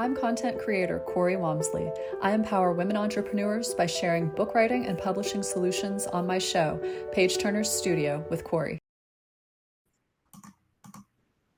I'm content creator Cori. I empower women entrepreneurs by sharing book writing and publishing solutions on my show, Page Turner's Studio with Cori.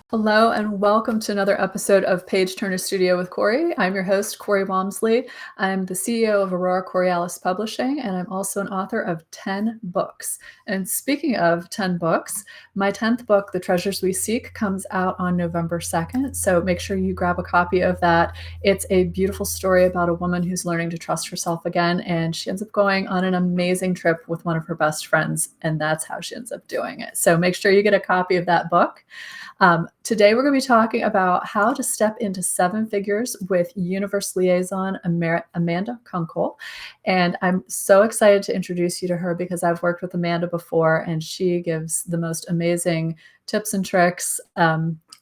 Hello and welcome to another episode of Page Turner Studio with Cori. I'm your host, Cori Walmsley. I'm the CEO of Aurora Coriolis Publishing, and I'm also an author of 10 books. And speaking of 10 books, my 10th book, The Treasures We Seek, comes out on November 2nd. So make sure you grab a copy of that. It's a beautiful story about a woman who's learning to trust herself again, and she ends up going on an amazing trip with one of her best friends, and that's how she ends up doing it. So make sure you get a copy of that book. Today, we're going to be talking about how to step into seven figures with Universe Liaison Amanda Kunkel. And I'm so excited to introduce you to her because I've worked with Amanda before, and she gives the most amazing tips and tricks,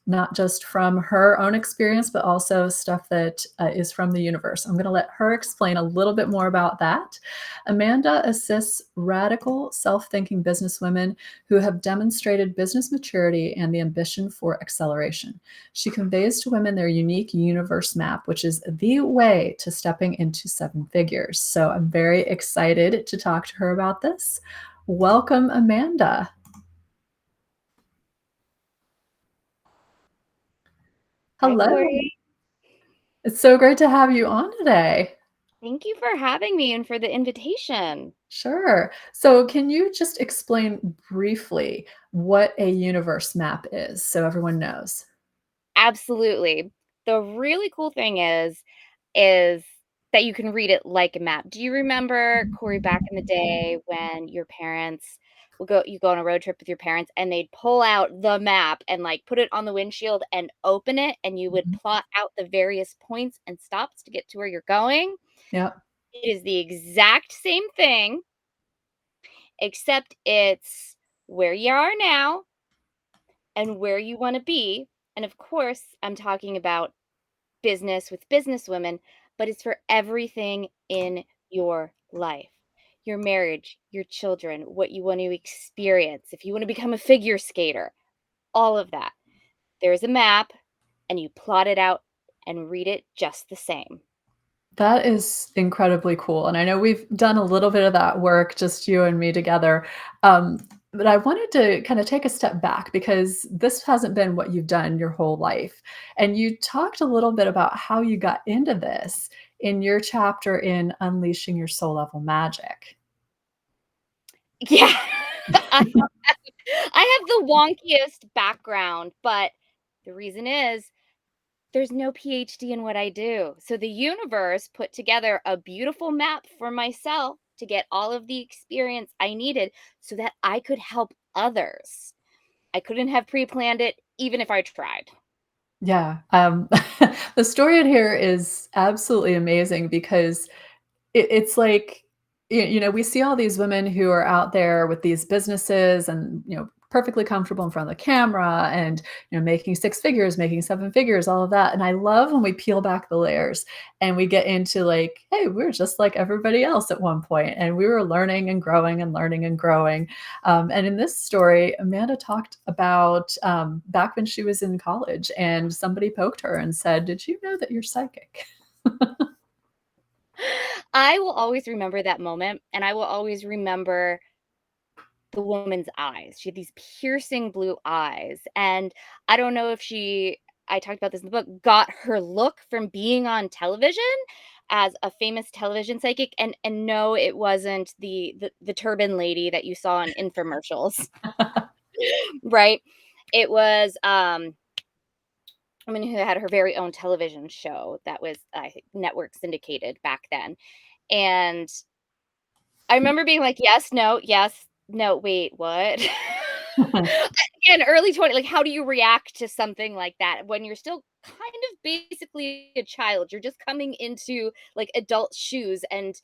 not just from her own experience, but also stuff that is from the universe. I'm going to let her explain a little bit more about that. Amanda assists radical, self-thinking businesswomen who have demonstrated business maturity and the ambition for acceleration. She conveys to women their unique universe map, which is the way to stepping into seven figures. So I'm very excited to talk to her about this. Welcome, Amanda. Hello. Hi, Cori. It's so great to have you on today. Thank you for having me and for the invitation. Sure. So can you just explain briefly what a universe map is so everyone knows? Absolutely. The really cool thing is that you can read it like a map. Do you remember, Corey, back in the day when your parents would go on a road trip with your parents and they'd pull out the map and like put it on the windshield and open it and you would Mhm. plot out the various points and stops to get to where you're going? Yeah. It is the exact same thing, except it's where you are now and where you want to be. And of course, I'm talking about business with businesswomen, but it's for everything in your life, your marriage, your children, what you want to experience, if you want to become a figure skater, all of that. There's a map, and you plot it out and read it just the same. That is incredibly cool, and I know we've done a little bit of that work, just you and me together, but I wanted to kinda take a step back because this hasn't been what you've done your whole life, and you talked a little bit about how you got into this in your chapter in Unleashing Your Soul Level Magic. Yeah. I I have the wonkiest background, but the reason is there's no PhD in what I do. So the universe put together a beautiful map for myself to get all of the experience I needed so that I could help others. I couldn't have pre-planned it even if I tried. Yeah, the story in here is absolutely amazing because it's like, we see all these women who are out there with these businesses and, perfectly comfortable in front of the camera and, making six figures, making seven figures, all of that. And I love when we peel back the layers and we get into like, hey, we're just like everybody else at one point, and we were learning and growing and learning and growing. And in this story, Amanda talked about back when she was in college and somebody poked her and said, "Did you know that you're psychic?" I will always remember that moment, and I will always remember the woman's eyes. She had these piercing blue eyes, and I don't know if I talked about this in the book, got her look from being on television as a famous television psychic, and no, it wasn't the turban lady that you saw in infomercials, right? It was, a woman who had her very own television show that was, I think, network syndicated back then, and I remember being like, "Yes, no, yes, no, wait, what?" Again, early 20, like, how do you react to something like that when you're still kind of basically a child? You're just coming into, like, adult shoes and,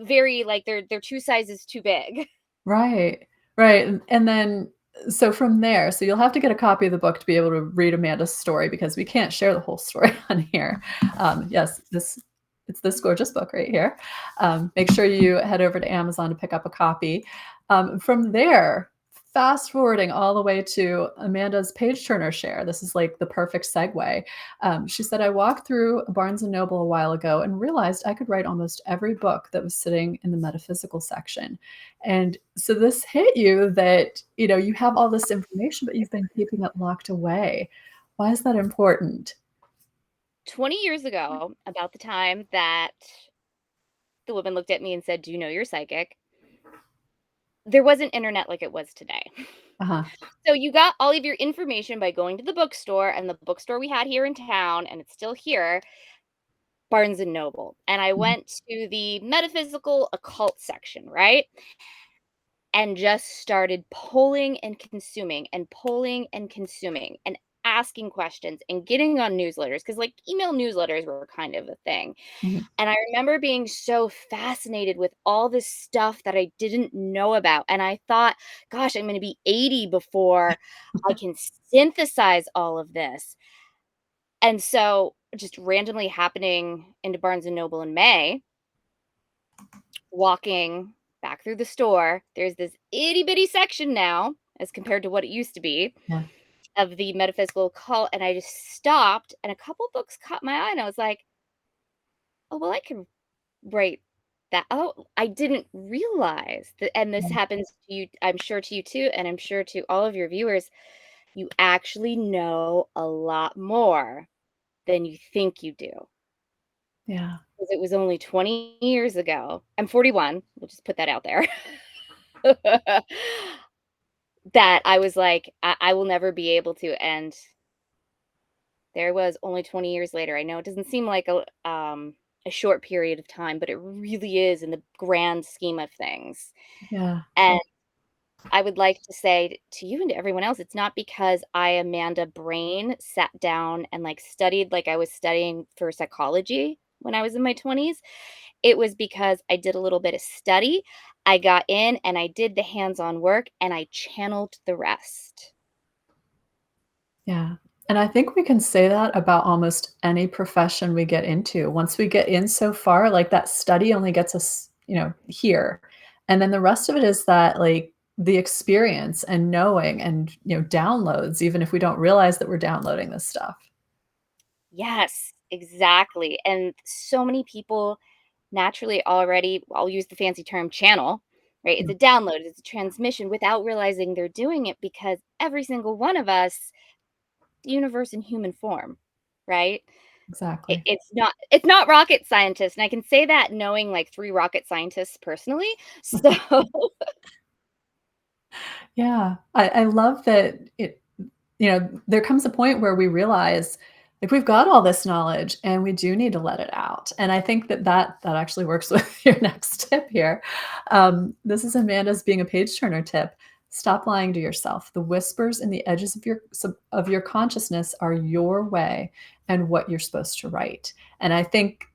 very like, they're 2 sizes too big. Right, right, and then so from there, so you'll have to get a copy of the book to be able to read Amanda's story because we can't share the whole story on here. Yes, it's this gorgeous book right here. Make sure you head over to Amazon to pick up a copy. From there, fast forwarding all the way to Amanda's page turner share. This is like the perfect segue. She said, I walked through Barnes and Noble a while ago and realized I could write almost every book that was sitting in the metaphysical section. And so this hit you that, you have all this information, but you've been keeping it locked away. Why is that important? 20 years ago, about the time that the woman looked at me and said, "Do you know you're psychic?" There wasn't internet like it was today. Uh-huh. So you got all of your information by going to the bookstore, and the bookstore we had here in town, and it's still here, Barnes& and Noble. And I Mhm. went to the metaphysical occult section, right? And just started polling and consuming and polling and consuming and asking questions and getting on newsletters because like email newsletters were kind of a thing. Mhm. And I remember being so fascinated with all this stuff that I didn't know about. And I thought, gosh, I'm going to be 80 before I can synthesize all of this. And so, just randomly happening into Barnes and Noble in May, walking back through the store, there's this itty bitty section now, as compared to what it used to be, Yeah. of the metaphysical occult. And I just stopped, and a couple books caught my eye, and I was like, oh, well, I can write that. Oh, I didn't realize that. And this Yeah. happens to you, I'm sure to you too, and I'm sure to all of your viewers. You actually know a lot more than you think you do. Yeah. 'Cause it was only 20 years ago. I'm 41, we'll just put that out there. That I was like, I will never be able to, and there was only 20 years later. I know it doesn't seem like a short period of time, but it really is in the grand scheme of things. Yeah. And I would like to say to you and to everyone else, it's not because I, Amanda Brain, sat down and, like, studied like I was studying for psychology when I was in my 20s. It was because I did a little bit of study, I got in, and I did the hands-on work, and I channeled the rest. Yeah. And I think we can say that about almost any profession we get into. Once we get in so far, like that study only gets us, here. And then the rest of it is that like the experience and knowing and, downloads, even if we don't realize that we're downloading this stuff. Yes, exactly, and so many people naturally already, I'll use the fancy term channel, right? It's Mm, a download, it's a transmission without realizing they're doing it because every single one of us, the universe in human form, right? exactly. It's not rocket scientists, and I can say that knowing like 3 rocket scientists personally. So Yeah. I love that there comes a point where we realize, like, we've got all this knowledge and we do need to let it out, and I think that actually works with your next tip here. This is Amanda's being a page turner tip. Stop lying to yourself. The whispers in the edges of your consciousness are your way and what you're supposed to write, and I think,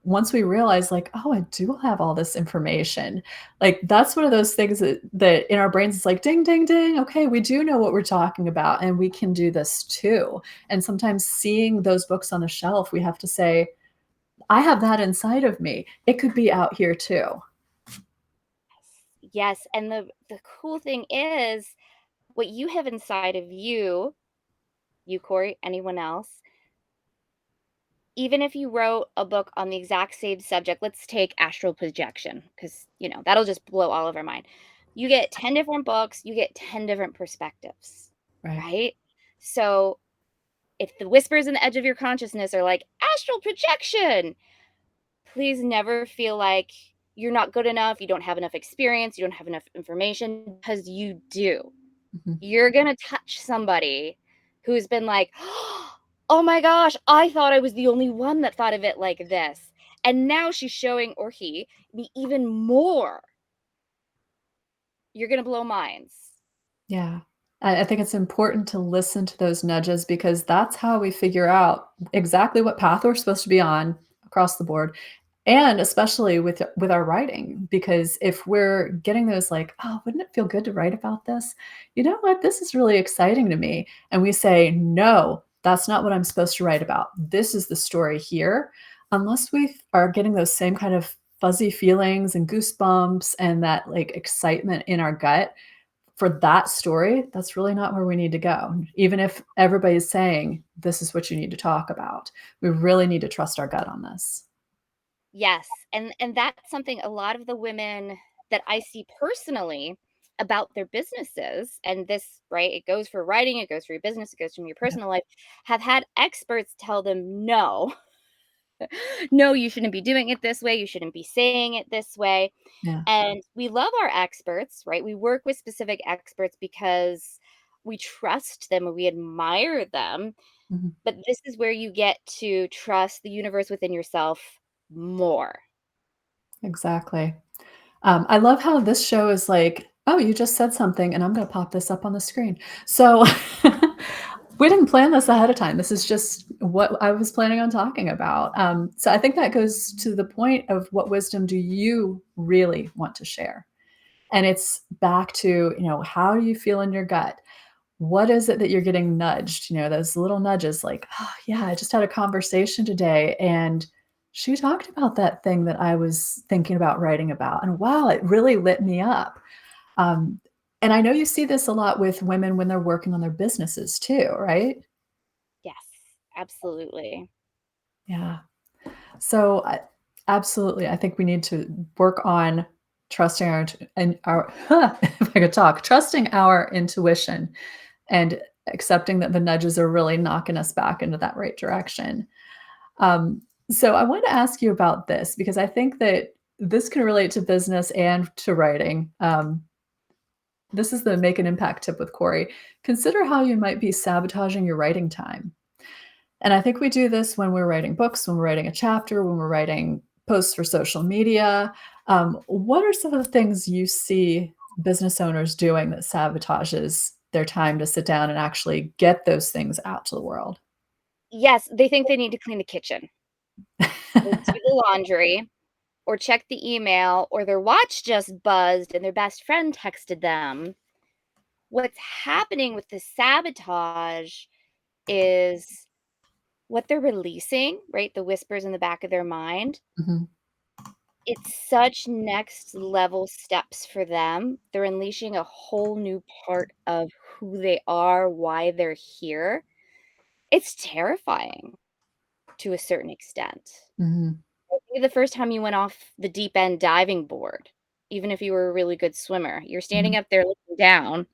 once we realize, like, "Oh, I do have all this information," like, that's one of those things that in our brains, it's like, "Ding, ding, ding. Okay, we do know what we're talking about, and we can do this too." And sometimes seeing those books on the shelf, we have to say, "I have that inside of me. It could be out here too." yes, and the cool thing is what you have inside of you, Corey, anyone else, even if you wrote a book on the exact same subject, let's take astral projection, because that'll just blow all of our mind. You get 10 different books, you get 10 different perspectives, Right. right? So if the whispers in the edge of your consciousness are like astral projection, please never feel like you're not good enough, you don't have enough experience, you don't have enough information, because you do. Mhm. You're gonna touch somebody who's been like, "Oh my gosh, I thought I was the only one that thought of it like this." And now she's showing, or he, me even more. You're gonna blow minds. Yeah. I think it's important to listen to those nudges because that's how we figure out exactly what path we're supposed to be on across the board. And especially with our writing, because if we're getting those like, "Oh, wouldn't it feel good to write about this? You know what? This is really exciting to me." And we say, "No, that's not what I'm supposed to write about. This is the story here." Unless we are getting those same kind of fuzzy feelings and goosebumps and that like excitement in our gut, for that story, that's really not where we need to go. Even if everybody's saying, "This is what you need to talk about," we really need to trust our gut on this. Yes, and that's something a lot of the women that I see personally about their businesses, and this, right, it goes for writing, it goes for your business, it goes from your Yeah, personal life, have had experts tell them, "No, no, you shouldn't be doing it this way, you shouldn't be saying it this way." yeah, And we love our experts, right? We work with specific experts because we trust them and we admire them. mhm, But this is where you get to trust the universe within yourself more. exactly. I love how this show is like, "Oh, you just said something, and I'm gonna pop this up on the screen." So, we didn't plan this ahead of time. This is just what I was planning on talking about. So I think that goes to the point of what wisdom do you really want to share? And it's back to, how do you feel in your gut? What is it that you're getting nudged? Those little nudges like, "Oh, yeah, I just had a conversation today, and she talked about that thing that I was thinking about writing about, and wow, it really lit me up." Um, and I know you see this a lot with women when they're working on their businesses too, right? Yes, absolutely. Yeah. So, absolutely, I think we need to work on trusting our if I could talk, trusting our intuition and accepting that the nudges are really knocking us back into that right direction. Um, so I want to ask you about this because I think that this can relate to business and to writing. This is the make an impact tip with Corey. Consider how you might be sabotaging your writing time. And I think we do this when we're writing books, when we're writing a chapter, when we're writing posts for social media. What are some of the things you see business owners doing that sabotages their time to sit down and actually get those things out to the world? Yes, they think they need to clean the kitchen or do the laundry or check the email or their watch just buzzed and their best friend texted them. What's happening with the sabotage is what they're releasing, right? The whispers in the back of their mind. Mhm, It's such next level steps for them. They're unleashing a whole new part of who they are, why they're here. It's terrifying to a certain extent. mhm. Maybe the first time you went off the deep end diving board, even if you were a really good swimmer, you're standing Mhm. up there looking down.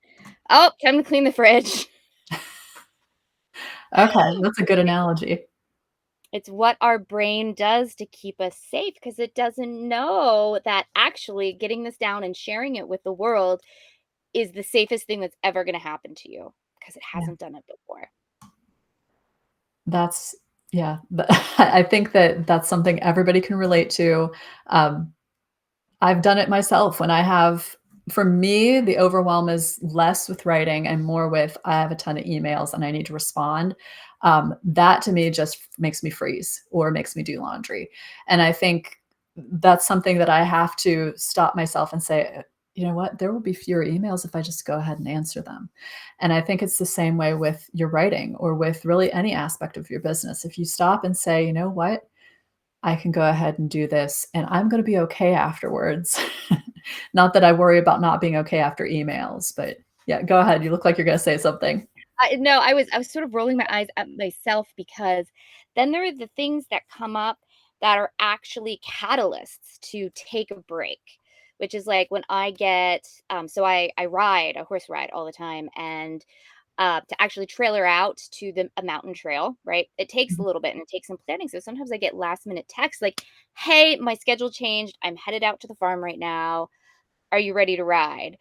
Oh, time to clean the fridge. Okay, that's a good analogy. It's what our brain does to keep us safe because it doesn't know that actually getting this down and sharing it with the world is the safest thing that's ever gonna happen to you because it Yeah, hasn't done it before. that's yeah, I think that that's something everybody can relate to. Um, I've done it myself when I have for me, the overwhelm is less with writing and more with I have a ton of emails and I need to respond. That to me just makes me freeze or makes me do laundry. And I think that's something that I have to stop myself and say, you know what? There will be fewer emails if I just go ahead and answer them. And I think it's the same way with your writing or with really any aspect of your business. If you stop and say, you know what? I can go ahead and do this, and I'm gonna be okay afterwards. Not that I worry about not being okay after emails, but yeah, go ahead. You look like you're gonna say something. No, I was sort of rolling my eyes at myself because then there are the things that come up that are actually catalysts to take a break, which is like when I get so I ride a horse ride all the time and to actually trailer out to a mountain trail, right? It takes a Mhm. little bit and it takes some planning. So sometimes I get last minute texts like, "Hey, my schedule changed. I'm headed out to the farm right now. Are you ready to ride?"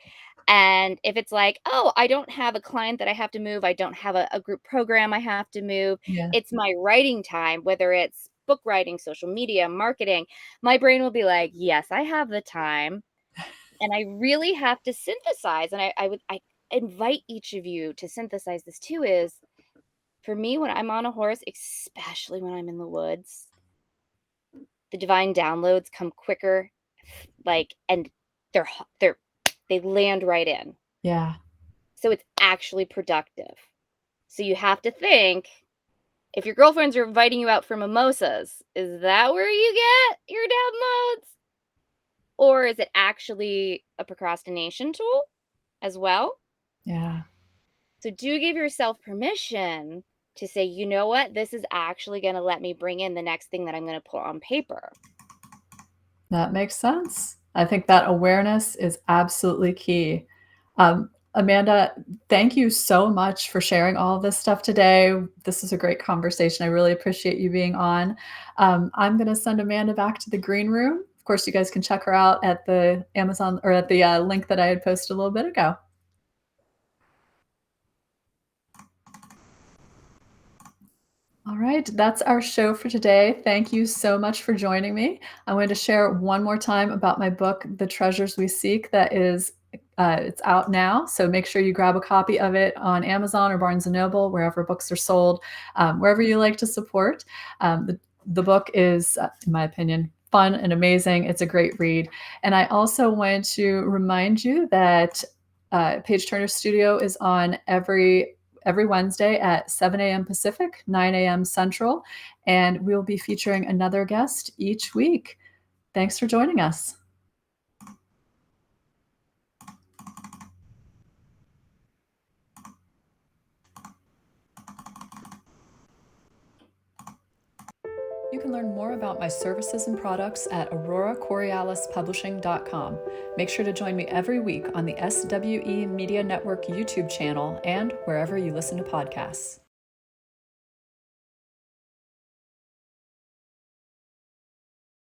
And if it's like, "Oh, I don't have a client that I have to move, I don't have a group program I have to move, Yeah, it's my writing time," whether it's book writing, social media, marketing, my brain will be like, "Yes, I have the time." And I really have to synthesize, and I invite each of you to synthesize this too, is for me, when I'm on a horse, especially when I'm in the woods, the divine downloads come quicker, like, and they land right in. yeah, So it's actually productive. So you have to think, if your girlfriends are inviting you out for mimosas, is that where you get your downloads? Or is it actually a procrastination tool? as well. Yeah. So do give yourself permission to say, you know what, this is actually going to let me bring in the next thing that I'm going to put on paper. That makes sense. I think that awareness is absolutely key. Amanda, thank you so much for sharing all of this stuff today. This is a great conversation. I really appreciate you being on. I'm going to send Amanda back to the green room. Of course, you guys can check her out at the Amazon or at the link that I had posted a little bit ago. All right, that's our show for today. Thank you so much for joining me. I'm going to share one more time about my book, The Treasures We Seek, that is it's out now. So make sure you grab a copy of it on Amazon or Barnes & Noble, wherever books are sold, wherever you like to support. The book is, in my opinion, fun and amazing. It's a great read. And I also want to remind you that Page Turner Studio is on every Wednesday at 7 a.m. Pacific, 9 a.m. Central, and we'll be featuring another guest each week. Thanks for joining us. You can learn more about my services and products at auroracoriolispublishing.com. Make sure to join me every week on the SWE Media Network YouTube channel and wherever you listen to podcasts.